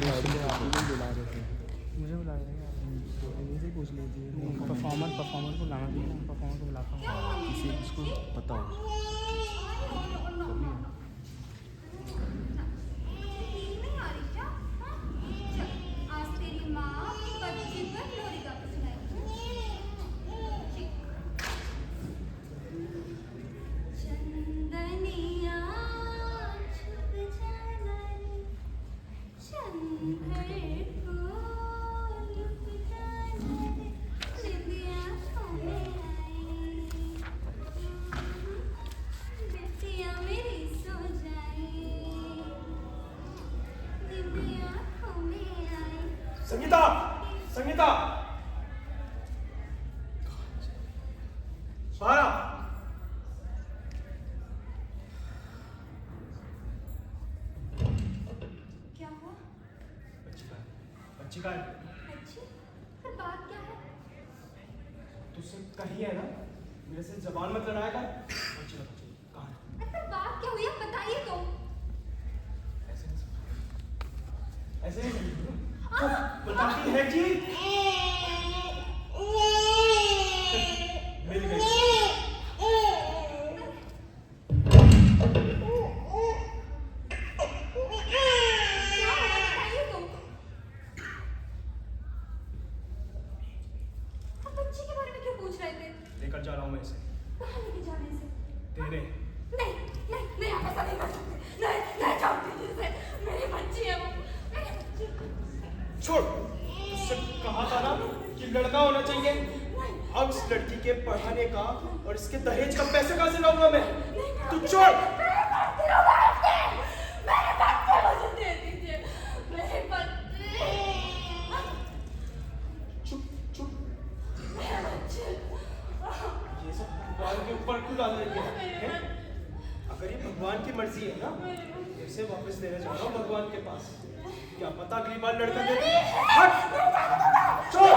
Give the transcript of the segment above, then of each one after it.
बुला रहे थे, मुझे बुला रहे थे तो इन्हीं से पूछ लीजिए। परफॉर्मर को लाना चाहिए, परफॉर्मर को बुलाता हूँ, किसी उसको पता हो। संगीता, संगीता, बारा। क्या हुआ? बच्ची का है। अच्छी? पर बात क्या है? तुझसे कही है ना, मेरे से जबान मत लड़ाया कर। बच्ची कहाँ है? पर बात क्या हुई है बताइए तो। ऐसे नहीं बताती है कि मिल गई। लेकर जा रहा हूँ मैं इसे। कहाँ लेके जाने से? तेरे। नहीं आप ऐसा नहीं कर सकते। नहीं जाओ दीजिए, मेरी बच्ची है वो, मेरी बच्ची। छोड़, तुझसे कहा था ना कि लड़का होना चाहिए। अब इस लड़की के पढ़ाने का और इसके दहेज का पैसे कहाँ से लाऊंगा मैं? तू छोड़। मेरे बच्चे मुझे दे दीजिए, मेरे बच्चे। चुप चुप। मेरे बच्चे। ये सब भगवान के ऊपर क्यों डाल देते हैं? अगर ये भगवान की मर्जी है ना, इसे वापस देने जा रहा हूँ भगवान के पास। क्या पता अगली बार लड़का दे दे। हट! छोड़!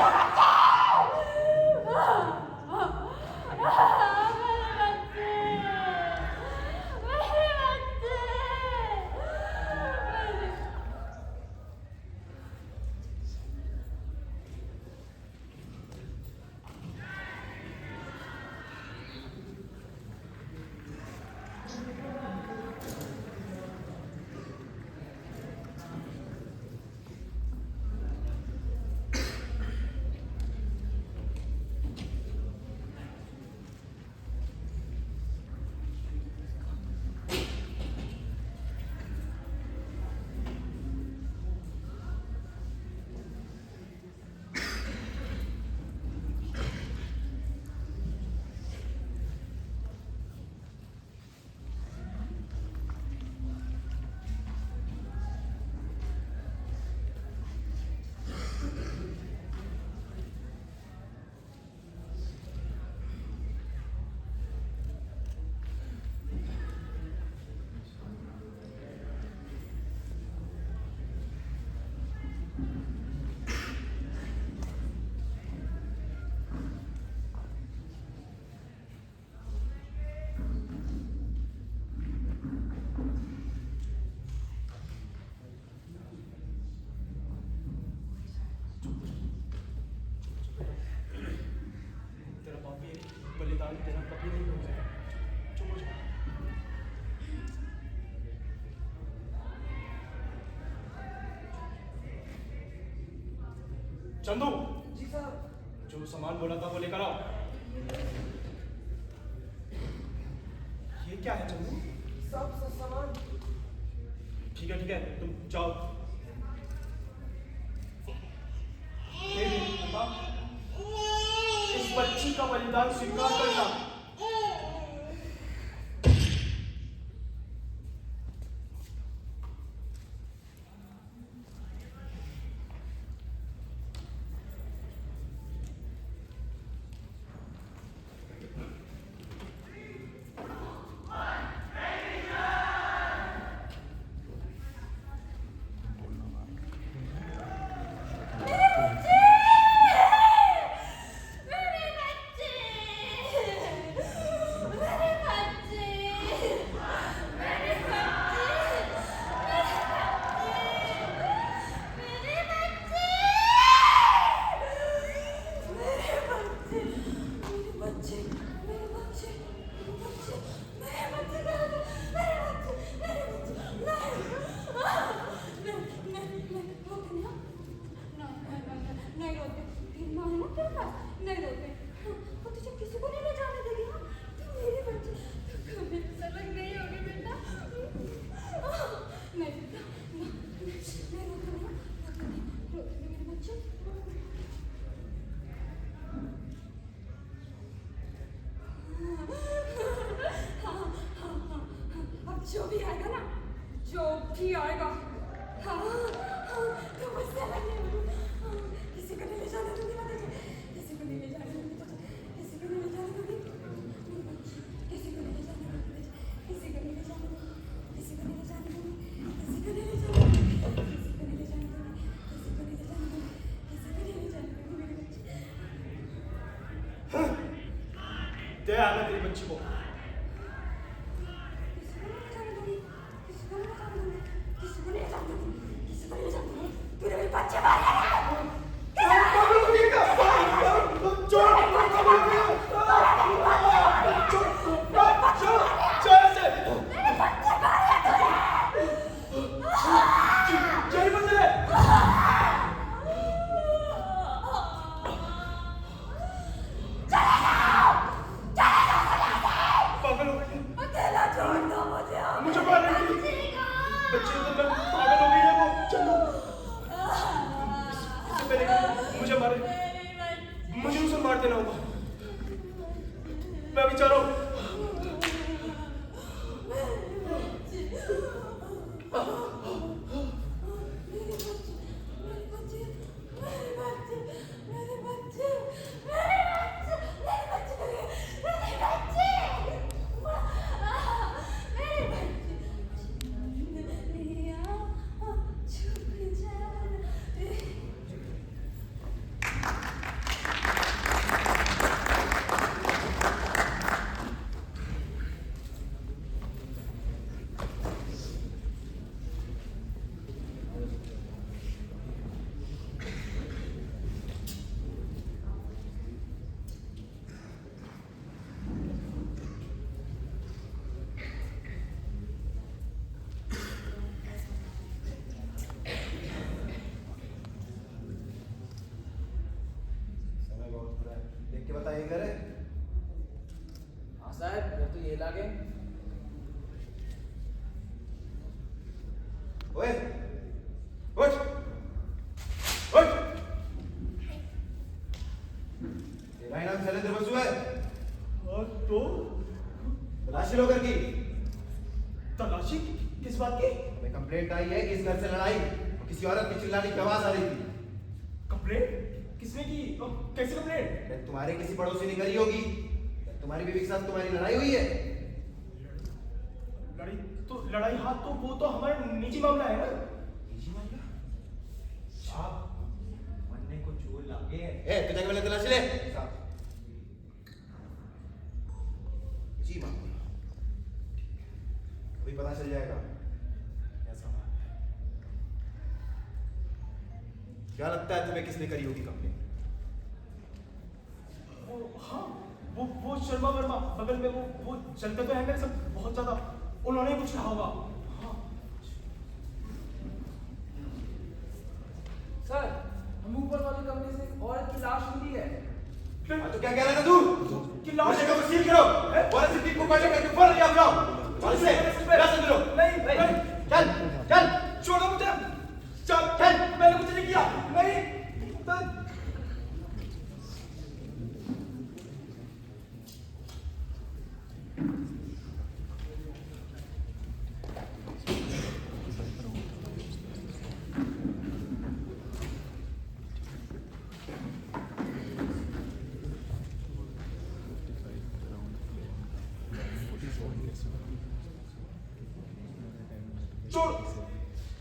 बलिदान तेरा कभी नहीं हो जाएगा। चुप हो जा। चंदू। जी साहब। जो सामान बोला था वो लेकर आओ। ये क्या है चंदू? सब सामान। ठीक है तुम जाओ। इस बच्ची का बलिदान स्वीकार करना। जो भी आएगा ना, जो भी आएगा, हाँ तो मुझसे अलग नहीं होगा। किसी को नहीं ले जाने दूंगी मैं तुझे, किसी को नहीं ले जाने दूंगी तुझे, किसी को नहीं ले जाने दूंगी, किसी को नहीं ले जाने दूंगी तुझे, किसी को नहीं ले जाने दूंगी, किसी को नहीं ले जाने दूंगी, किसी को नहीं ले जाने दूंगी, किसी को नहीं ले जाने दूंगी, किसी को नहीं ले जाने दूंगी, किसी को नहीं ले जाने दूंगी मेरी बच्ची। दे आना तेरी बच्ची को। मुझे उसे मार देना होगा। मैं अभी जा रहा हूँ। बताइए घर है? हाँ साहब, घर तो ये लागे। ओए, उठ, उठ। तेरा ही नाम शैलेंद्र बसु है? और तो तलाशी लो घर की। तलाशी किस बात की? हमें कंप्लेंट आई है कि इस घर से लड़ाई और किसी औरत की चिल्लाने की आवाज आ रही थी। कंप्लेंट? किसने की? कैसे कंप्लेंट? तुम्हारे किसी पड़ोसी ने करी होगी। तुम्हारी बीवी के साथ तुम्हारी लड़ाई हुई है? लड़ाई हाँ, तो वो तो हमारा निजी मामला है ना। निजी मामला? साहब, मरने को चोर लागे। तू जाके पहले तलाशी ले। जी मामला अभी पता चल जाएगा। ऐसा बात है। क्या लगता है तुम्हें किसने करी होगी कंप्लेंट? हाँ, वो शर्मा वर्मा बगल में वो चलते तो है मेरे सब बहुत ज्यादा। उन्होंने कुछ कहा होगा। हाँ। सर, हम ऊपर वाली कमरे से एक औरत की लाश मिली है। तो क्या कह रहा था तू? कि लाश को सील करो। और सिद्धि को पकड़ के ऊपर ले आओ। चल से रास्ते दो। नहीं, चल चल छोड़ो मुझे। चल, मैंने कुछ नहीं किया। नहीं।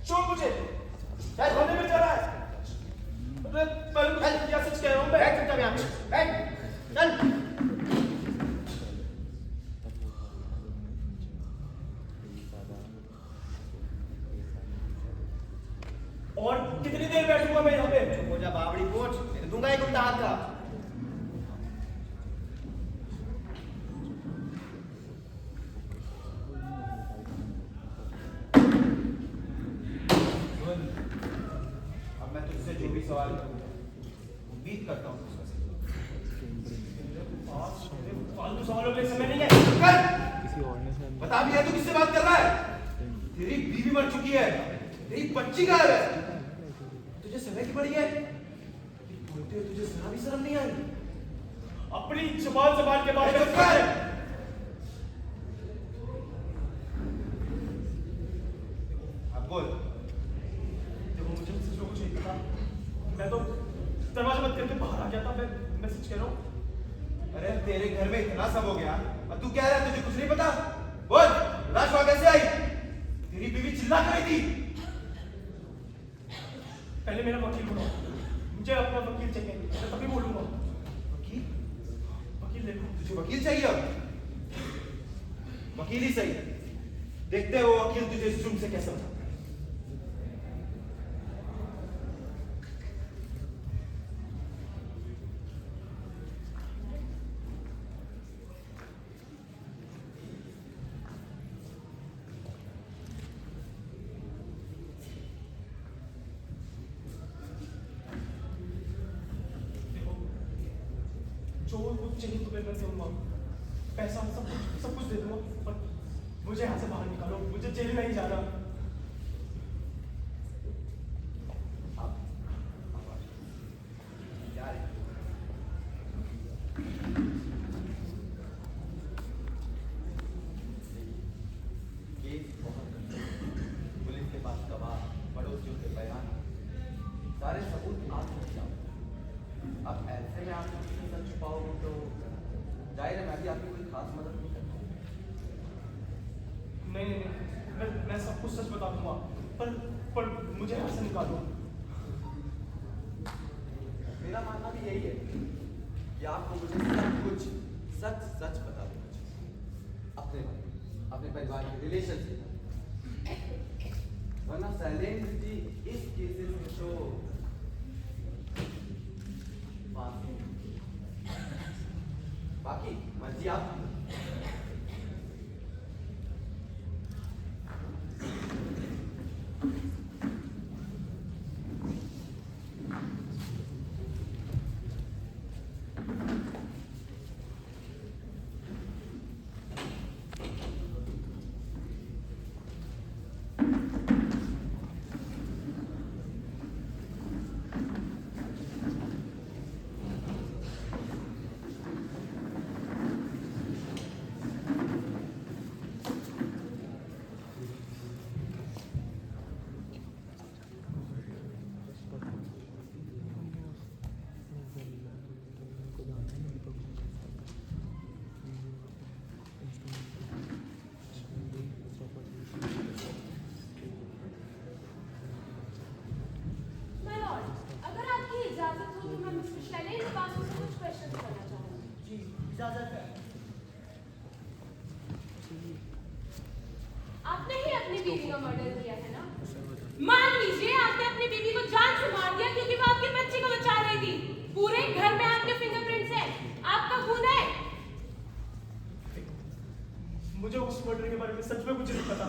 छोड़ मुझे। होने में जा रहा है। पहले कुछ किया, सच कह रहा हूँ मैं। बैठ चुपचाप यहाँ पे। बैठ चल। और कितनी देर बैठूंगा मैं यहाँ पे? हो जा बावड़ी कोच, मैं दूंगा एक उल्टा हाथ का। अब मैं तुझसे जो भी सवाल करूंगा, उम्मीद करता हूँ उसका फालतू सवालों के लिए समय नहीं है। किसी और ने बता भी है तू किससे बात कर रहा है? तेरी बीवी मर चुकी है, तेरी बच्ची गायब है, तुझे समय की पड़ी है? बोलते हुए तुझे जरा भी शर्म नहीं आई? अपनी जुबान के बारे में चुप कर। बोल। देखो मुझे सच में कुछ नहीं पता। मैं तो दरवाजा बंद करके बाहर आ गया था। मैं सच कह रहा हूँ। अरे तेरे घर में इतना सब हो गया और तू कह रहा है तुझे कुछ नहीं पता? बोल, लाश वहां कैसे आई? तेरी बीवी चिल्ला कर रही थी। पहले मेरा वकील बुलाओ, मुझे अपना वकील चाहिए, मैं तभी बोलूंगा। वकील? वकील देखो। तुझे वकील चाहिए अब? वकील ही सही। देखते हैं वो वकील तुझे इस जुर्म से कैसे बचाता है। जो कुछ चाहिए तुम्हें मैं दूंगा, पैसा सब कुछ दे दूंगा, पर मुझे यहाँ से बाहर निकालो, मुझे जेल नहीं जाना। केस बहुत पुलिस के पास गवाह, पड़ोसियों के बयान, सारे सबूत आप हो जाओ। अब ऐसे में आप किसी सच छुपाओगे तो जाहिर है मैं भी आपकी कोई खास मदद नहीं कर पाऊंगा। नहीं, मैं सब कुछ सच बता दूंगा, पर मुझे यहाँ से निकालो। मेरा मानना भी यही है कि आपको मुझे सब कुछ सच बता देना चाहिए, अपने परिवार के रिलेशन से, वरना शैलेंद्र जी इस केसेस में तो बाकी मर्जी आपकी। आपने ही अपनी बीवी का मर्डर किया है ना? मान लीजिए आपने अपनी बीवी को जान से मार दिया क्योंकि वो आपके बच्चे को बचा रही थी। पूरे घर में आपके फिंगरप्रिंट्स हैं, आपका खून है। मुझे उस मर्डर के बारे में सच में कुछ नहीं पता।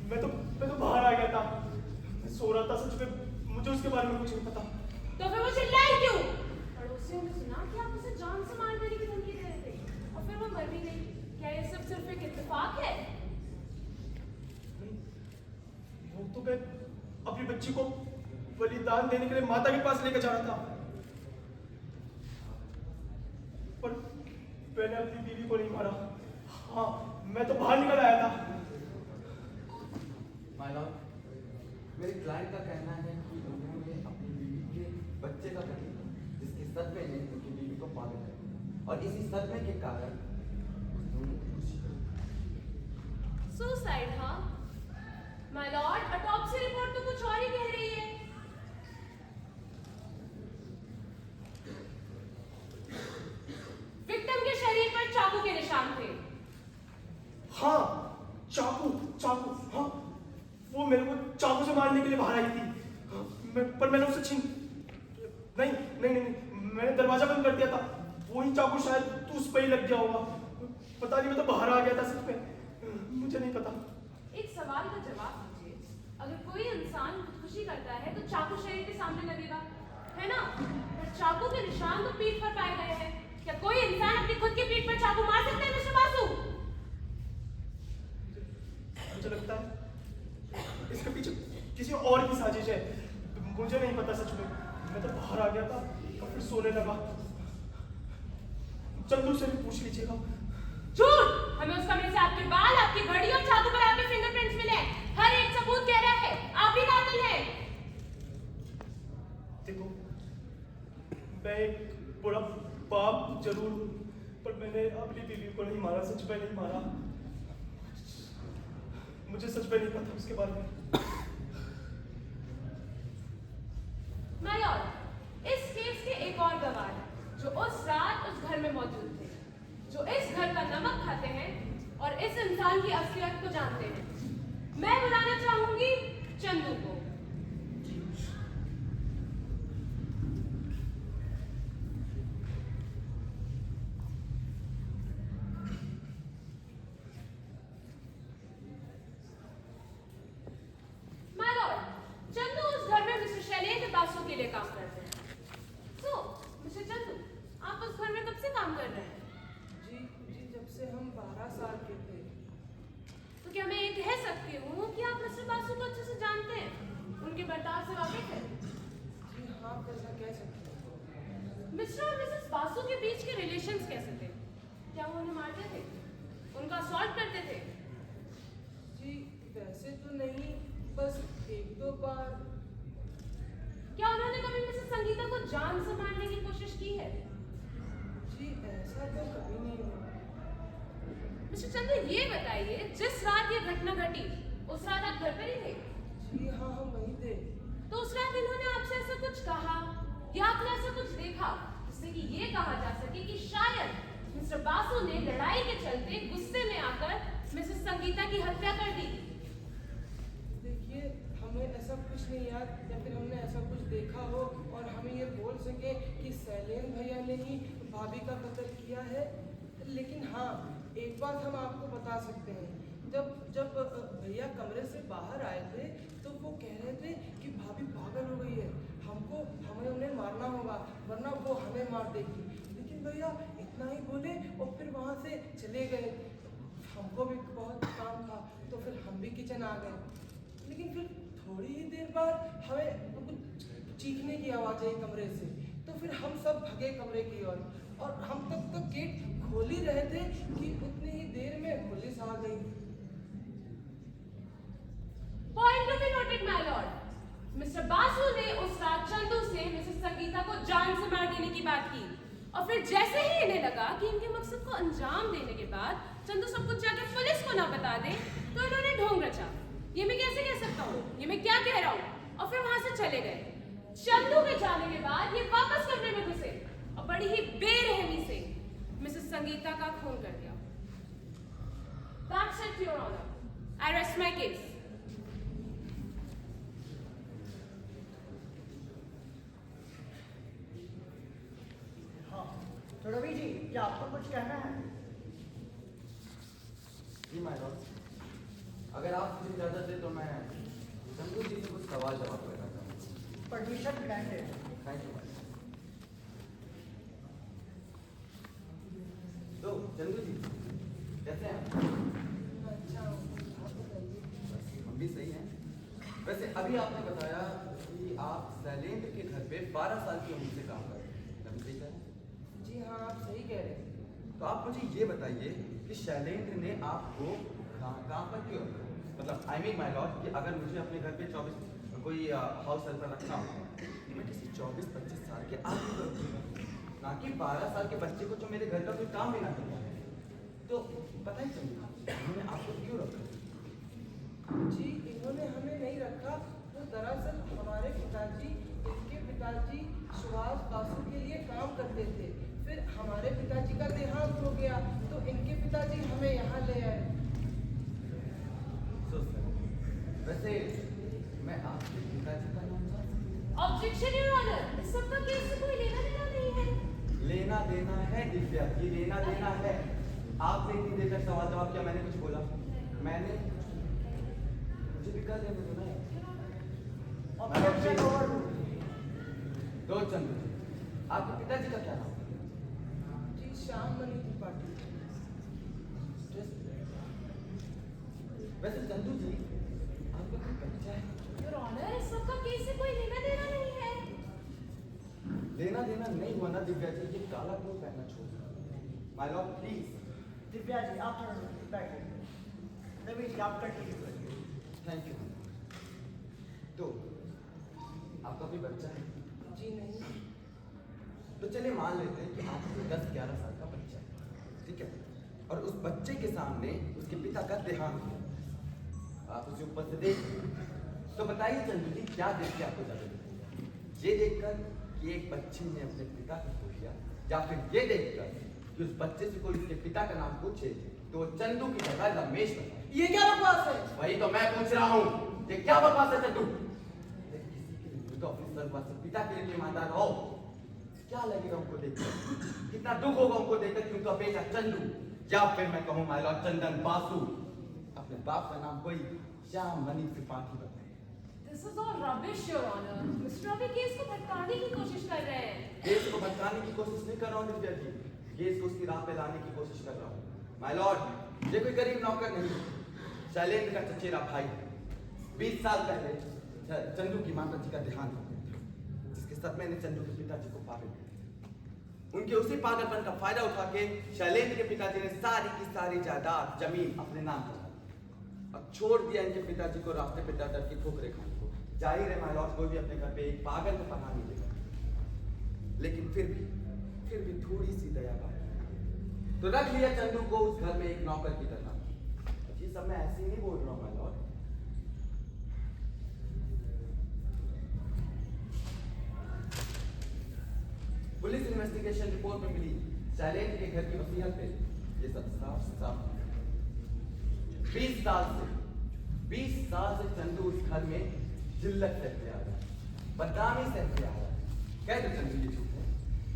मैं तो बाहर आ गया था, मैं सो रहा था। सच में मुझे उसके बारे में कुछ नहीं पता। तो फिर वो चिल्लाई क्यों? पड़ोसियों ने सुना कि आप उसे जान से मार देने की धमकी दे रहे थे और फिर वो मर भी गई। क्या ये सब सिर्फ एक इत्तेफाक है? वो तो मैं अपनी बच्ची को बलिदान देने के लिए माता के पास लेकर जा रहा था, पर मैंने अपनी बीवी को नहीं मारा। हाँ, मैं तो बाहर निकल आया था। माय लॉर्ड, मेरे क्लाइंट का कहना है कि उन्होंने अपनी बीवी के बच्चे का कत्ल किया, जिसके सदमे ने उनकी बीवी को पागल कर दिया और इसी सदमे के कारण सुसाइड? हाँ माय लॉर्ड, ऑटोप्सी रिपोर्ट तो कुछ और ही कह रही है। विक्टिम के शरीर पर चाकू के निशान थे। हाँ, चाकू। हाँ, वो मेरे को चाकू से मारने के लिए बाहर आई थी। पर मैंने उसे छीन नहीं, मैंने दरवाजा बंद कर दिया था। वही चाकू शायद उस पे ही लग गया होगा। पता नहीं, मैं तो बाहर आ गया था सिर्फ पे। मुझे नहीं पता। एक सवाल का जवाब दीजिए। अगर कोई इंसान खुदकुशी करता है तो चाकू शरीर के सामने लगेगा, है ना? पर चाकू के निशान तो पीठ पर पाए गए हैं। क्या कोई इंसान अपनी खुद की पीठ पर चाकू मार सकता है मिस्टर बासु? मुझे लगता है इसके पीछे किसी और की साजिश है। मुझे नहीं पता सच में। मैं तो बाहर आ गया था और फिर सोने लगा। चंदू से भी पूछ लीजिएगा। झूठ! हमें उसका में से आपके बाल, आपकी घड़ी और चाकू पर आपके फिंगरप्रिंट्स मिले। हर एक सबूत कह रहा है जरूर हूँ, पर मैंने अपनी बीवी को नहीं मारा, सच में नहीं मारा। मुझे सच में नहीं पता उसके बारे में। माय लॉर्ड, इस केस के एक और गवाह हैं जो उस रात उस घर में मौजूद थे, जो इस घर का नमक खाते हैं और इस इंसान की असलियत को जानते हैं। मैं बुलाना चाहूंगी चंदू को। माय लॉर्ड, चंदू उस घर में मिस्टर शैलेंद्र बासु के लिए काम करते हैं। सो मिस्टर चंदू, आप उस घर में कब से काम कर रहे हैं? जी जब से हम 12 साल के थे। तो क्या मैं ये कह सकती हूँ कि आप मिस्टर बासु को अच्छे से जानते हैं, उनके बर्ताव से वाकिफ हैं? जी हाँ, आप ऐसा कह सकते हैं। मिस्टर और मिसेस बासु के बीच के रिलेशंस कैसे थे? क्या वो उन्हें मारते थे, उनका असॉल्ट करते थे? जी वैसे तो नहीं, बस एक दो बार। क्या उन्होंने कभी मिसेस संगीता को जान से मारने की कोशिश की है? जी ऐसा तो कभी नहीं हुआ। मिस्टर चंदू, ये बताइए, जिस रात ये घटना घटी उस रात आप घर पर ही थे? जी हाँ, हम वहीं थे। तो उस रात इन्होंने आपसे ऐसा कुछ कहा या आपने ऐसा कुछ देखा जिससे कि ये कहा जा सके कि शायद मिस्टर बासु ने लड़ाई के चलते गुस्से में आकर मिसेस संगीता की हत्या कर दी? देखिए, हमें ऐसा कुछ नहीं याद या फिर हमने ऐसा कुछ देखा हो और हमें ये बोल सके कि शैलेंद्र भैया ने ही भाभी का कत्ल किया है। लेकिन हाँ, एक बात हम आपको बता सकते हैं। जब भैया कमरे से बाहर आए थे तो वो कह रहे थे कि भाभी पागल हो गई है, हमें उन्हें मारना होगा वरना वो हमें मार देगी। लेकिन भैया इतना ही बोले और फिर वहाँ से चले गए। हमको भी बहुत काम था तो फिर हम भी किचन आ गए। लेकिन फिर थोड़ी ही देर बाद हमें कुछ चीखने की आवाज़ आई कमरे से, तो फिर हम सब भगे कमरे की ओर और हम तब तक गेट खोल ही रहे थे कि उतनी ही देर में पुलिस आ गई। Point to be noted my Lord, mister Basu ने उस रात चंदू से मिसेस संगीता को जान से मार देने की बात की और फिर जैसे ही इन्हें लगा कि इनके मकसद को अंजाम देने के बाद चंदू सब कुछ जाके पुलिस को ना बता दे, तो इन्होंने ढोंग रचा। ये मैं कैसे कह सकता हूँ, ये मैं क्या कह रहा हूँ, और फिर वहां से चले गए। चंदू के जाने के बाद ये वापस कमरे में घुसे और बड़ी ही बेरहमी से मिसेस संगीता का खून कर दिया। That's it, Your Honor. I rest my case. हाँ, तो रवि जी, क्या आपको कुछ कहना है? जी माय लॉर्ड, अगर आप मुझे इजाजत दें तो मैं चंदू जी से कुछ सवाल जवाब करना चाहूँगा। Permission granted. Thank you my Lord. तो चंदू जी कैसे हैं आप? अच्छा, आप बताइए। हम भी सही हैं। वैसे अभी आपने बताया कि आप शैलेंद्र के घर पे 12 साल की उम्र से काम कर रहे हैं, मैं भी सही कह रहा हूँ? जी हाँ, आप सही कह रहे हैं। तो आप मुझे ये बताइए कि शैलेंद्र ने आपको कहाँ पर क्यों, मतलब आई मीन माय लॉर्ड, कि अगर मुझे अपने घर पे 24 कोई हाउस हेल्पर रखना हो तो मैं किसी 24-25 साल के आदमी को रखूँगा, ना कि 12 साल के बच्चे को जो मेरे घर का कोई काम भी ना करता है। तो पता ही चलिए उन्होंने आपको क्यों रखा? जी इन्होंने हमें नहीं रखा, तो दरअसल हमारे पिताजी, इनके पिताजी सुभाष बासु के लिए काम करते थे। फिर हमारे पिताजी का देहांत हो गया तो इनके पिताजी हमें यहाँ ले आए। वैसे मैं आपके पिताजी का नाम जान सकता हूं? ऑब्जेक्शन योर ऑनर, इस सब का केस से कोई लेना देना नहीं है। लेना देना है दिव्या, ये लेना देना है। आपने इतनी देर तक सवाल जवाब किया, मैंने कुछ बोला? मैंने मुझे भी कर लेने दो ना। Objection over. दो चंद्र जी, आपके पिताजी का क्या नाम? जी श्याम मणि त्रिपाठी। वैसे चंदू जी आपका कोई बच्चा है? योर ऑनर, इस सब का केस से कोई लेना देना नहीं है। लेना देना नहीं हुआ ना दिव्या जी, ये काला कोट पहनना छोड़। My lord please. Divya ji, आप थोड़ा बैठिए। रवि जी, आप कंटिन्यू करिए। Thank you. तो आपका कोई बच्चा है? जी नहीं। तो तो चलिए मान लेते हैं कि आपके 10-11 साल का बच्चा है, ठीक है, और उस बच्चे के सामने उसके पिता का देहांत हुआ, आप उसे ऊपर से देख, तो बताइए चंदू जी क्या देख के आपको ज्यादा लगता है? ये देखकर कि एक बच्चे ने अपने पिता को खो दिया, या फिर ये देखकर कि उस बच्चे से कोई उसके पिता का नाम पूछे तो वो चंदू की जगह रमेश बता? ये क्या बकवास है? वही तो मैं पूछ रहा हूँ, ये क्या बकवास है चंदू? किसी के लिए तो अपने सर्वस्व पिता के लिए ईमानदार हो, क्या लगेगा उनको देखकर? कितना दुख होगा उनको देखकर कि उनका बेटा चंदू, या फिर मैं कहूँ माय लॉर्ड चंदन बासु, अपने बाप का नाम कोई श्याम मणि त्रिपाठी बताए। This is all rubbish, Your Honor. Mr. Ravi case को भटकाने की कोशिश कर रहे हैं। केस को भटकाने की कोशिश नहीं कर रहा हूँ दिव्या जी, केस को उसकी राह पे लाने की कोशिश कर रहा हूँ। माय लॉर्ड, ये कोई गरीब नौकर नहीं, शैलेंद्र का चचेरा भाई। 20 साल पहले चंदू की माता जी का देहांत हो गया था, जिसके सदमे ने चंदू के पिताजी को पागल कर दिया। उनके उसी पागलपन का फायदा उठा के शैलेंद्र के पिताजी ने सारी की सारी जायदाद जमीन अपने नाम कर दी और छोड़ दिया इनके पिताजी को रास्ते पे दर दर की ठोकरें खाने को। जाहिर है माय लॉर्ड, कोई भी अपने घर पे एक पागल को पनाह नहीं देगा, लेकिन फिर भी थोड़ी सी दया बाकी, तो रख लिया चंदू को उस घर में एक नौकर की तरह। ये सब मैं ऐसे ही नहीं बोल रहा हूँ my Lord. Police investigation report में मिली शैलेंद्र के घर की वसीयत पे ये सब साफ साफ 20 साल से चंदू उस घर में जिल्लत सहते आ रहा है, बदनामी सहते आ रहा है। कह दो चंदू ये झूठ है,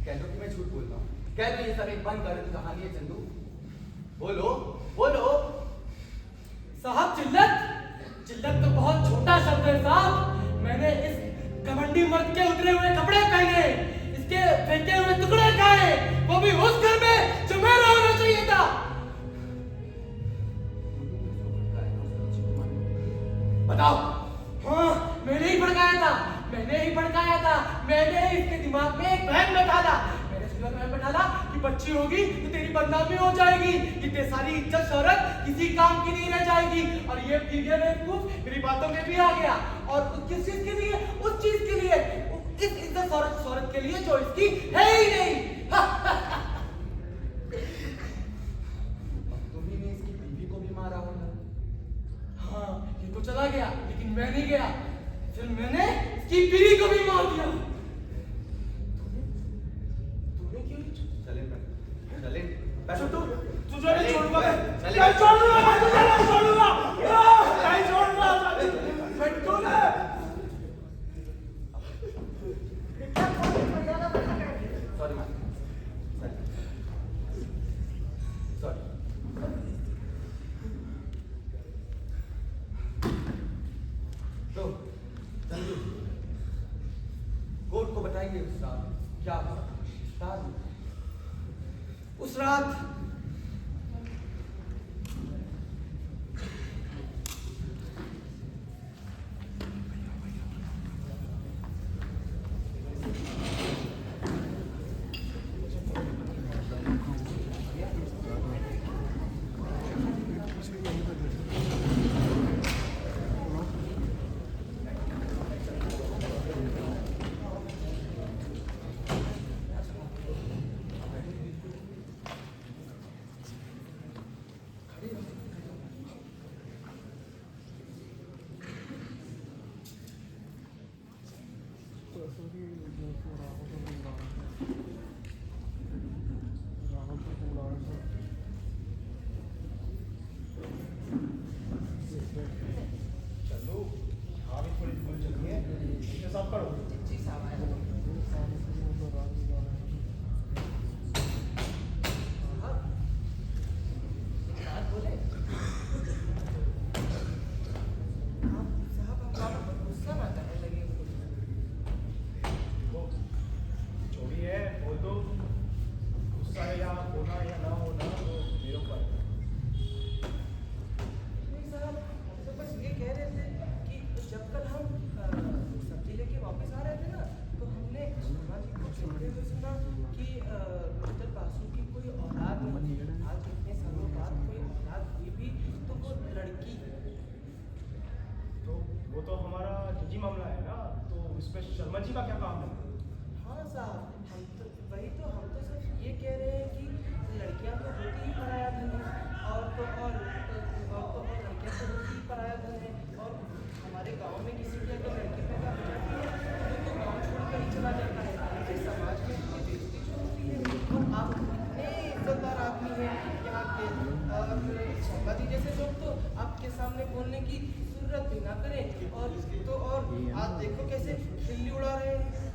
कह दो कि मैं झूठ बोल रहा हूँ, कह दो ये सब एक बंद गलत कहानी है चंदू, बोलो बोलो। साहब जिल्लत तो बहुत छोटा शब्द है साहब। मैंने इस घमंडी मर्द के उतरे हुए कपड़े पहने, इसके फेंके हुए टुकड़े खाए, वो भी उस घर में जो मेरा होना चाहिए था। बताओ। हाँ, मैंने ही भड़काया था, मैंने इसके दिमाग में एक वहम बैठाला, मैंने इसके दिमाग में वहम बैठाला कि बच्ची होगी तो तेरी बदनामी हो जाएगी, कि तेरी सारी इज्जत शोहरत किसी काम की नहीं रह जाएगी। और ये बेवकूफ मेरी बातों में भी आ गया, और किस चीज के लिए? उस चीज के लिए, इस इज्जत शोहरत के लिए जो इसकी है ही नहीं। तुम्ही ने इसकी बीवी को भी मारा होगा। हाँ, ये तो चला गया, लेकिन मैं नहीं गया, फिर मैंने इसकी बीवी को भी मार दिया। तूने क्यों? चले तुझे नहीं छोड़ूंगा मैं, चले नहीं छोड़ूंगा मैं, तुझे नहीं छोड़ूंगा, नहीं छोड़ूंगा मैं, तूने सॉरी मैम, सॉरी। तो चंदू, कोर्ट को बताइए उस रात क्या हुआ? उस रात मामला है ना, तो इसमें शर्मा जी का क्या काम है? हाँ साहब, हम तो वही तो हम तो सिर्फ ये कह रहे हैं कि लड़कियां तो होती ही पराया धन है और लड़कियां तो होती ही पराया धन है और हमारे गांव में किसी की अगर लड़की पैदा हो जाती है तो गांव छोड़कर ही चला जाता है। फिर समाज में इतनी बेइज्जती जो होती है और आप इतने इज्जतदार आदमी हैं यहाँ के और शर्मा जी जैसे लोग तो आपके सामने बोलने की जरूरत भी ना करें और आज देखो कैसे खिल्ली उड़ा रहे हैं।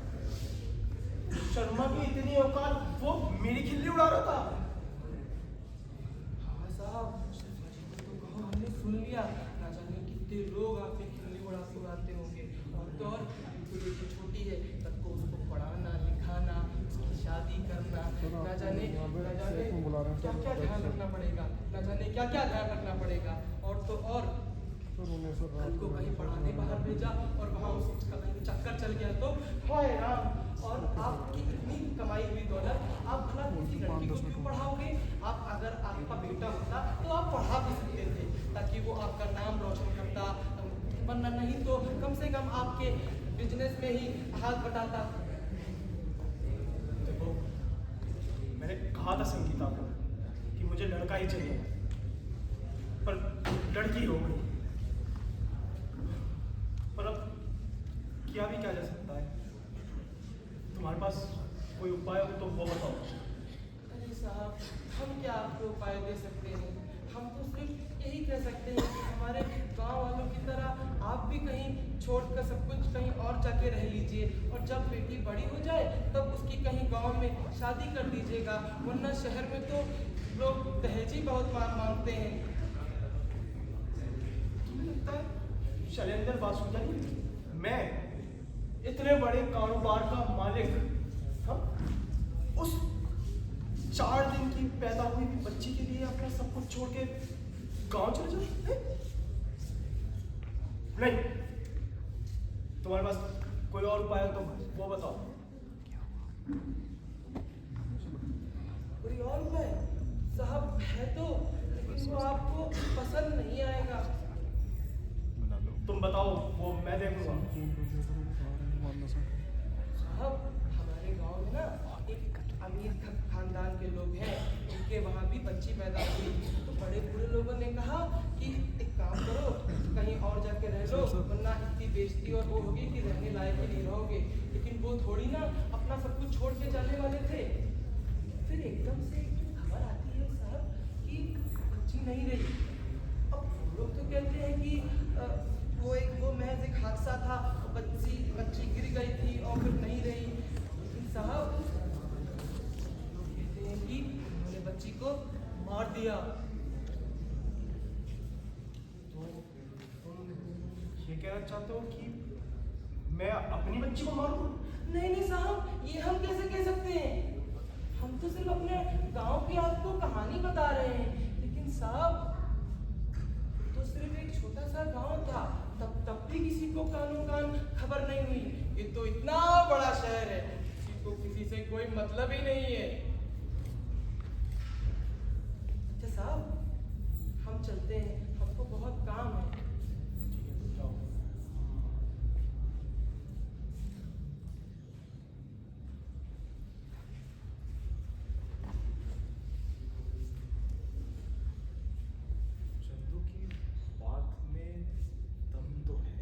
शर्मा की इतनी औकात, वो मेरी खिल्ली उड़ा रहा था। हाँ साहब, शर्मा जी को तो कहो हमने सुन लिया, ना जाने कितने लोग आपके खिल्ली उड़ाते होंगे। और तो और तो बेटी छोटी है, तब को उसको पढ़ाना लिखाना, उसकी शादी करना, ना जाने क्या क्या ध्यान रखना पड़ेगा, ना जाने क्या क्या ध्यान रखना पड़ेगा। और तो और कल को कहीं पढ़ाने बाहर भेजा और वहाँ उसका कहीं चक्कर चल गया तो हाय राम। और आपकी इतनी कमाई हुई दौलत आप भला किसी लड़की को क्यों पढ़ाओगे? आप अगर आपका बेटा होता तो आप पढ़ा भी सकते थे ताकि वो आपका नाम रोशन करता, वरना नहीं तो कम से कम आपके बिजनेस में ही हाथ बटाता। देखो, मैंने कहा था संगीता को कि मुझे लड़का ही चाहिए, पर लड़की हो गई। पर अब किया भी क्या जा सकता है? तुम्हारे पास कोई उपाय हो तो वो बताओ। अरे साहब, हम क्या आपको उपाय दे सकते हैं? हम तो सिर्फ यही कह सकते हैं कि हमारे गांव वालों की तरह आप भी कहीं छोड़कर सब कुछ कहीं और जाके रह लीजिए और जब बेटी बड़ी हो जाए तब उसकी कहीं गांव में शादी कर दीजिएगा, वरना शहर में तो लोग दहेज ही बहुत मांगते हैं। तुम्हें लगता है शैलेंद्र बासुजानी, मैं इतने बड़े कारोबार का मालिक, हाँ, उस 4 दिन की पैदा हुई बच्ची के लिए अपना सब कुछ छोड़ के गांव चले जाओ? नहीं, तुम्हारे पास कोई और उपाय हो तो वो बताओ। कोई और उपाय साहब है तो, लेकिन वो आपको पसंद नहीं आएगा। तुम बताओ, वो मैं देखूंगा। साहब, हमारे गांव में ना एक अमीर खानदान के लोग हैं, उनके वहाँ भी बच्ची पैदा हुई तो बड़े बूढ़े लोगों ने कहा कि एक काम करो, कहीं और जाके रह लो, वरना इतनी बेइज्जती और वो होगी कि रहने लायक ही नहीं रहोगे। लेकिन वो थोड़ी ना अपना सब कुछ छोड़ के जाने वाले थे। फिर एकदम से एक खबर आती है साहब कि बच्ची नहीं रही। अब लोग तो कहते हैं कि वो महज एक हादसा था, बच्ची गिर गई थी और फिर नहीं रही। लेकिन साहब, लोग कहते हैं कि उन्होंने बच्ची को मार दिया। तो तुम ये कहना चाहते हो कि मैं अपनी बच्ची को मारूं? नहीं साहब, ये हम कैसे कह सकते हैं? हम तो सिर्फ अपने गांव की आपको कहानी बता रहे हैं। लेकिन साहब, तो सिर्फ एक छोटा सा गांव था, तब भी किसी को कानों कान खबर नहीं हुई। ये तो इतना बड़ा शहर है, किसी को किसी से कोई मतलब ही नहीं है। अच्छा साहब, हम चलते हैं, हमको बहुत काम है। जाओ। चंदू की बात में दम तो है,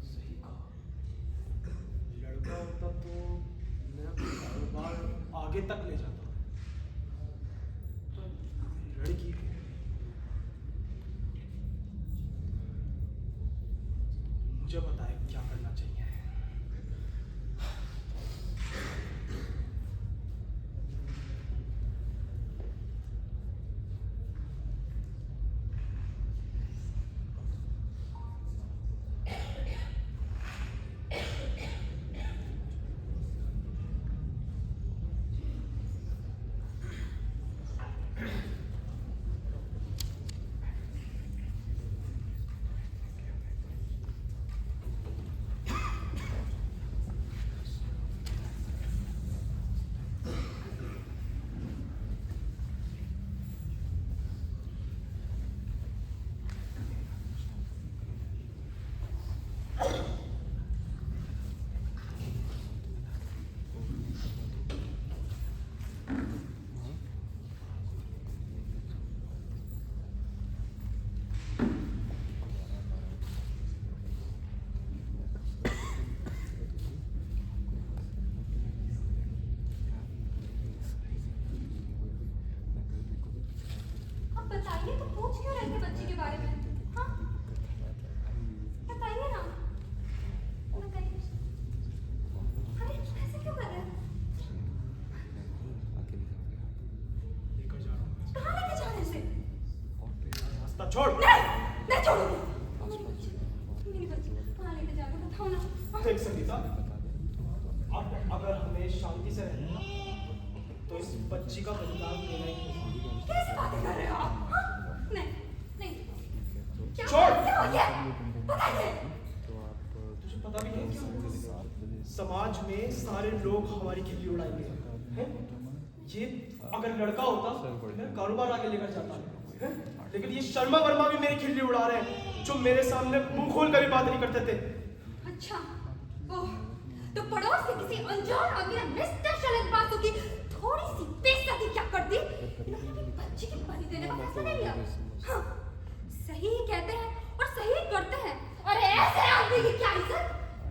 सही कहा। लड़का होता तो मेरा कारोबार आगे तक ले जाता, तो लड़की मुझे बताए क्या करना चाहिए। क्यों रहे थे बच्ची के बारे में? हाँ? बताइए ना। बताइए। अरे ऐसे क्यों कर रहे हैं? लेकर जा रहा हूँ। कहाँ लेके जा रहे हैं इसे? रास्ता छोड़। नहीं छोड़ूंगी। मेरी बच्ची कहाँ लेके जा रहे हो? बताओ ना। हाँ? देख संगीता, अब अगर हमें शांति से रहना है तो इस बच्ची का बलिदान देना ही होगा। कैसे बातें कर रहे हो आप? हाँ? नहीं, नहीं। क्या छोड़। क्या हो गया? बताइए। तुझे पता भी है क्या? समाज में सारे लोग हमारी खिल्ली उड़ाएंगे, हैं? ये अगर लड़का होता तो मैं कारोबार आगे लेकर जाता, हैं? लेकिन ये शर्मा वर्मा भी मेरी खिल्ली उड़ा रहे हैं, जो मेरे सामने मुंह खोल कर भी बात नहीं करते थे। अच्छा, ओह, तो पड़ोस के किसी अनजान आदमी ने मिस्टर शरद बासु की थोड़ी सी बेइज्जती क्या कर दी? इन्होंने अपनी बच्ची की बलि देने का फैसला नहीं लिया। हाँ, सही कहते हैं और सही करते हैं। और ऐसे आदमी की क्या इज्जत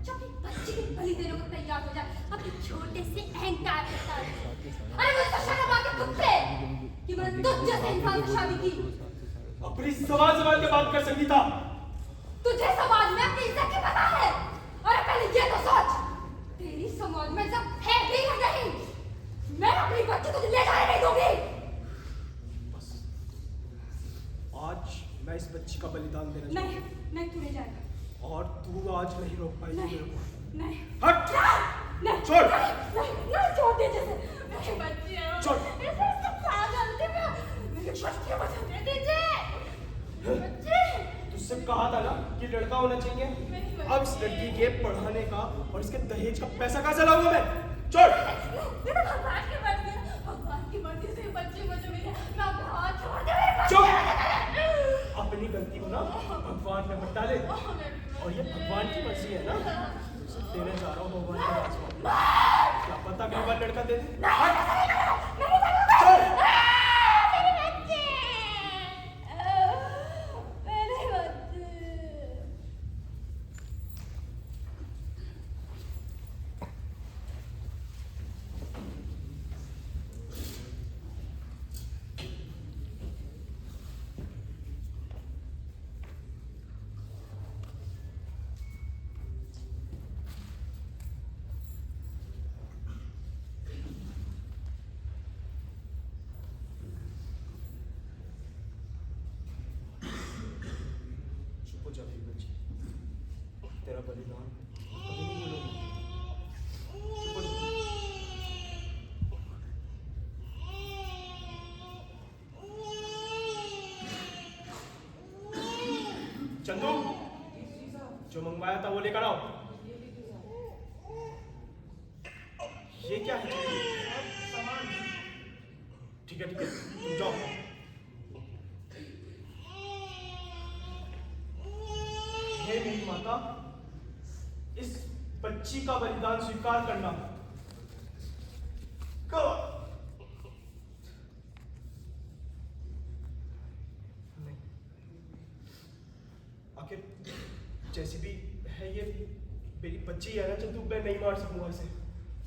जो अपनी बच्ची की बलि देने को तैयार हो जाए अपने छोटे से अहंकार के साथ। अरे मुझे तो शर्म आती है तुझसे कि मैंने तुझ जैसे इंसान से शादी की। अपनी सवाल के बात कर संगीता। तुझे समाज में अपनी इज्जत की पता है? और पहले ये तो सोच, तेरी समाज में इज्जत है भी या नहीं? मैं अपनी बच्ची तुझे ले जाने नहीं दूंगी। बस आज मैं इस बच्ची का बलिदान देना नहीं, चाहूंगा। नहीं तू ले जाएगा। और तू आज नहीं रोक पाएगी नहीं, मेरे को। नहीं। हट। नहीं, छोड़। नहीं छोड़ दे जैसे। मेरी बच्ची है। छोड़। ऐसे पागल थे मैं। मेरी बच्ची को बचा दे दीजिए। बच्ची। तुझसे कहा था ना कि लड़का होना चाहिए। अब इस लड़की के पढ़ाने का और इसके दहेज का पैसा कहाँ से लाऊंगा मैं? छोड़। ये तो भगवान की मर्जी है। भगवान की मर्जी से बच्ची मुझे मिली है। मैं अपना हाथ छोड़ दे। चुप। अपनी गलती को ना भगवान में मत डाले। और ये भगवान की मर्जी है ना, तुझे देने जा रहा हूँ भगवान का राजपाट। क्या पता अगली बार लड़का दे दे। हट। छोड़। मेरी बच्ची। मेरी बच्ची। चुप हो जा मेरी बच्ची। तेरा बलिदान कभी नहीं भूलूंगा। चुप हो जा। चंदू, जो मंगवाया था वो लेकर आओ। ये क्या है? सामान। ठीक है, तुम जाओ। हे मेरी माता, इस बच्ची का बलिदान स्वीकार करना। नहीं, आखिर जैसी भी है ये मेरी बच्ची है ना चंदू, मैं नहीं मार सकूंगा इसे।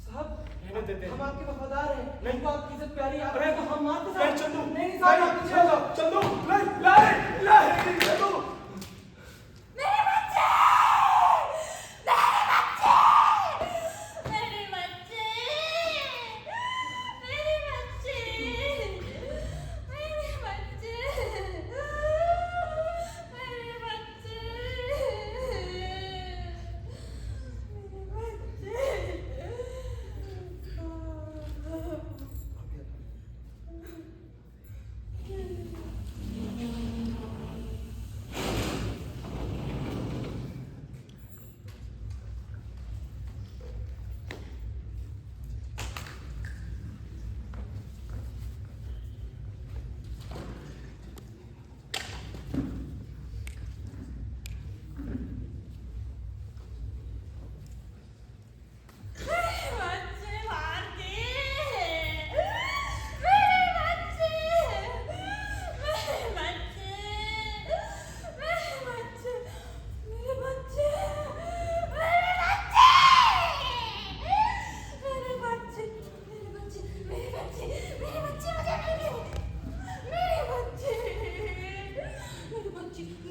साहब, रहने देते हैं। हम आपके वफादार हैं। नहीं। हमको आपकी इज्जत प्यारी है। अरे आपको हम मारते नहीं चंदू, नहीं साहब, आप पीछे हो जाओ। चंदू, नहीं, चंदू। मेरी बच्ची! मेरी बच्ची! मेरी बच्ची! मेरी बच्ची! मेरी बच्ची! मेरी बच्ची!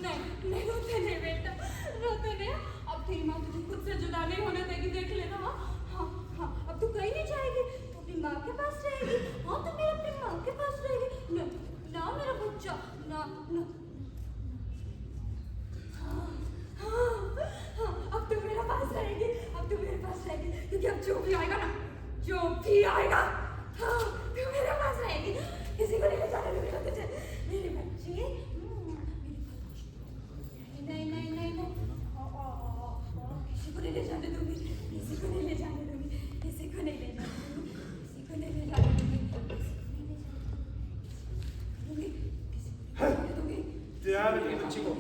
नहीं रोते नहीं बेटा, रोते नहीं। अब तेरी माँ तुझे खुद से जुदा नहीं होने देगी, देख लेना। हाँ हाँ हाँ, अब तू कहीं नहीं जाएगी, तू अपनी माँ के पास रहेगी। हाँ तू मेरी अपनी माँ के पास रहेगी ना, ना मेरा बच्चा, ना ना। हाँ हाँ हाँ, अब तू मेरे पास रहेगी, अब तू मेरे पास रहेगी, क्योंकि अब जो भी आएगा ना, जो भी आएगा, हाँ तू मेरे पास रहेगी। किसी को नहीं ले जाने दूंगी तुझे, मेरी बच्ची। नहीं नहीं नहीं नहीं, किसी को नहीं ले जाने दूंगी, किसी को नहीं ले जाने दूंगी, किसी को नहीं ले जाने दूंगी, किसी को नहीं ले जाने दूंगी, क्या मेरी बच्ची को?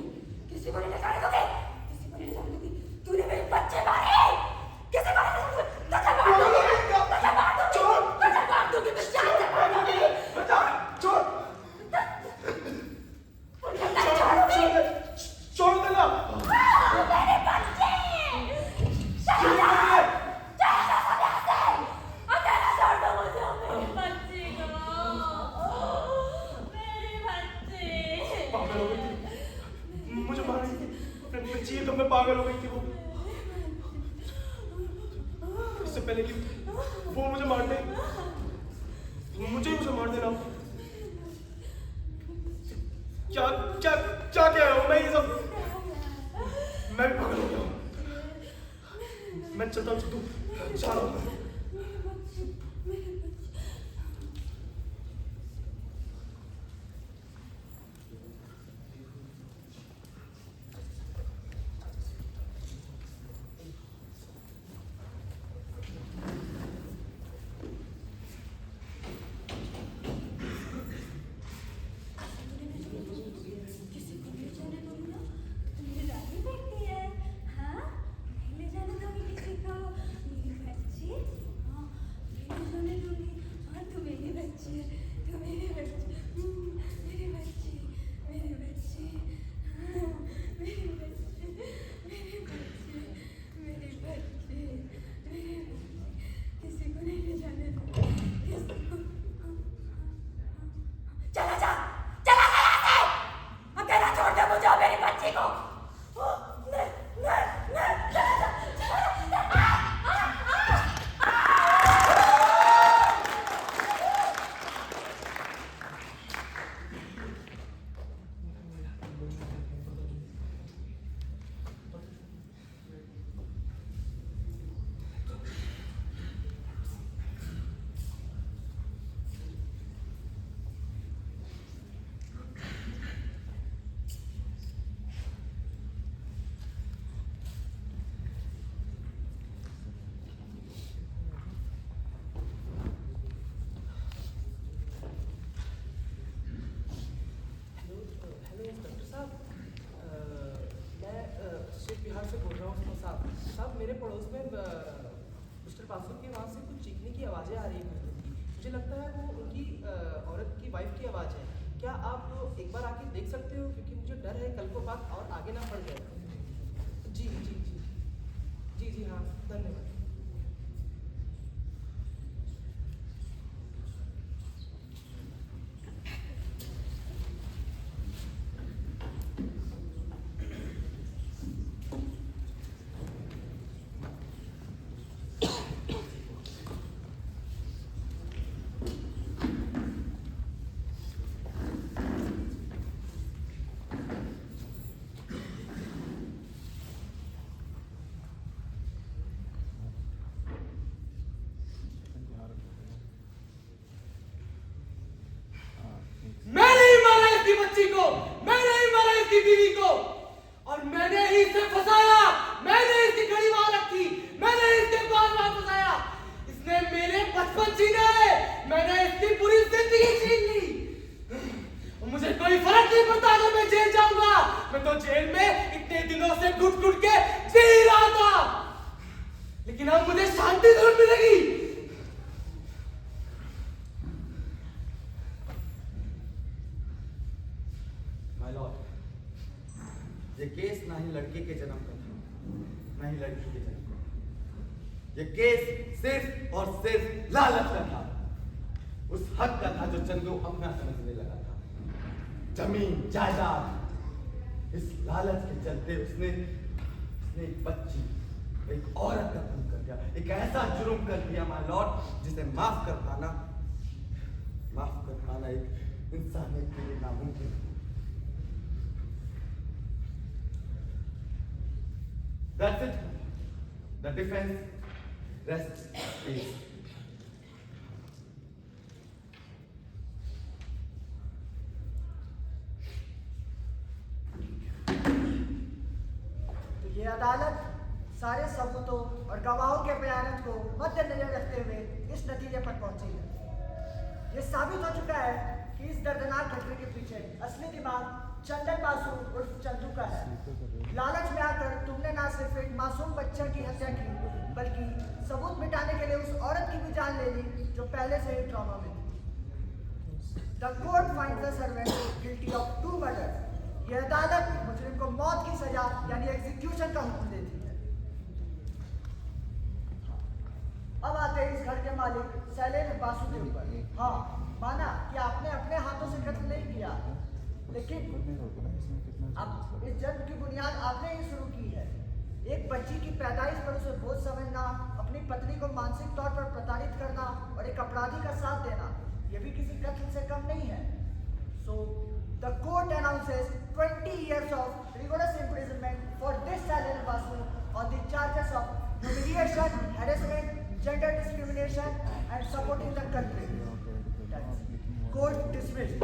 किसी को नहीं ले जाने दूंगी, किसी को नहीं ले जाने दूंगी। तूने मेरे बच्चे मारे, किसी को नहीं ले जाने दूंगी, तुझे मार दूंगी, तुझे मार दूंगी, मैं जान से मार दूंगी। छोड़ देना। मेरे बच्चे, अकेला छोड़ दो मुझे, मेरे बच्चे को, मेरे बच्चे। पागल हो गई थी, मुझे मार रही थी, अपनी बच्ची तो मैं पागल हो गई थी। वो इससे पहले कि वो मुझे मार दे, मुझे ही उसे मार देना। क्या क्या क्या कह रहा हूँ मैं? ये सब मैं भी पागल हो गया हूँ। मैं चलता हूँ, तू जा रहा हूँ। साहब मेरे पड़ोस में मिस्टर पासू के वहाँ से कुछ चीखने की आवाज़ें आ रही हैं। मुझे लगता है वो उनकी औरत की वाइफ की आवाज़ है। क्या आप एक बार आके देख सकते हो, क्योंकि मुझे डर है कल को बात और आगे ना बढ़ जाए। जी जी जी जी जी हाँ, धन्यवाद। बीवी को, और मैंने ही इसे फंसाया, मैंने इसकी घड़ी वहां रखी, मैंने इसके बाल वहां फंसाया। इसने मेरे बचपन छीने, मैंने इसकी पूरी जिंदगी छीन ली। मुझे कोई फर्क नहीं पड़ता अगर मैं जेल जाऊंगा, मैं तो जेल में इतने दिनों से घुट घुट के जी रहा था, लेकिन अब मुझे शांति जरूर मिलेगी। माय लॉर्ड, ये केस ना ही लड़के के जन्म का था, ना ही लड़की के जन्म का। ये केस सिर्फ और सिर्फ लालच का था, उस हक का था जो चंदू अपना समझने लगा था। जमीन जायदाद, इस लालच के चलते उसने एक बच्ची, एक औरत का खून कर दिया, एक ऐसा जुर्म कर दिया माय लॉर्ड जिसे माफ कर पाना एक इंसानियत के लिए नामुमकिन है। That's it. The defense rests is. तो ये अदालत सारे सबूतों और गवाहों के बयानों को मद्देनजर रखते हुए इस नतीजे पर पहुंची है। ये साबित हो चुका है कि इस दर्दनाक घटना के पीछे असली दिमाग चंदन बासु उर्फ चंदू का है। लालच में आकर तुमने ना सिर्फ एक मासूम बच्चा की हत्या की, बल्कि सबूत मिटाने के लिए उस औरत की भी जान ले ली जो पहले से ही ट्रॉमा में थी। The court finds the servant guilty of 2 murders. यह अदालत मुजरिम को मौत की सजा यानी एग्जीक्यूशन का हुक्म देती है। अब आते हैं इस घर के मालिक शैलेंद्र बासु के ऊपर। हाँ, माना कि आपने अपने हाथों से कत्ल नहीं किया, लेकिन अब इस जन्म की बुनियाद आपने ही शुरू की है। एक बच्ची की पैदाइश पर उसे बोझ समझना, अपनी पत्नी को मानसिक तौर पर प्रताड़ित करना और एक अपराधी का साथ देना, यह भी किसी कत्ल से कम नहीं है। So the court announces 20 years of rigorous imprisonment for this Shailen Basu on the charges of humiliation, harassment, gender discrimination and supporting the country. That's court dismissed.